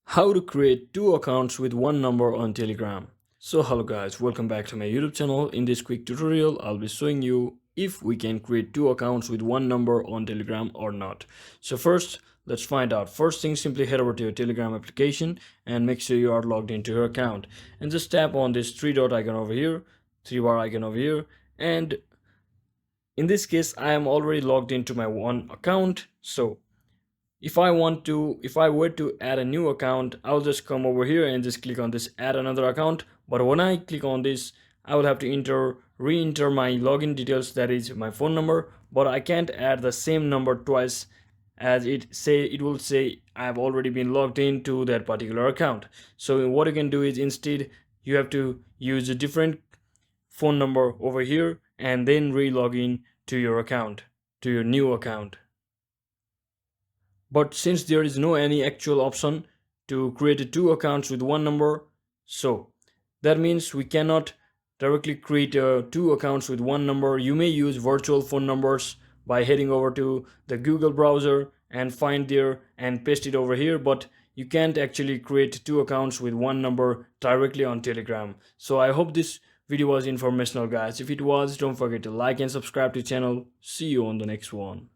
How to create two accounts with one number on Telegram. So hello guys, welcome back to my YouTube channel. In this quick tutorial, I'll be showing you if we can create two accounts with one number on Telegram or not. So first, let's find out. First thing, simply head over to your Telegram application and make sure you are logged into your account. And just tap on this three dot icon over here, three bar icon over here. And in this case, I am already logged into my one account. So if I were to add a new account, I'll just come over here and just click on this add another account. But when I click on this, I will have to re-enter my login details, that is my phone number, but I can't add the same number twice, as it will say I've already been logged into that particular account. So what you can do is, instead you have to use a different phone number over here and then re-log in to your account, to your new account. But since there is no any actual option to create two accounts with one number, so that means we cannot directly create two accounts with one number. You may use virtual phone numbers by heading over to the Google browser and find there and paste it over here, but you can't actually create two accounts with one number directly on Telegram. So I hope this video was informational guys. If it was, don't forget to like and subscribe to the channel. See you on the next one.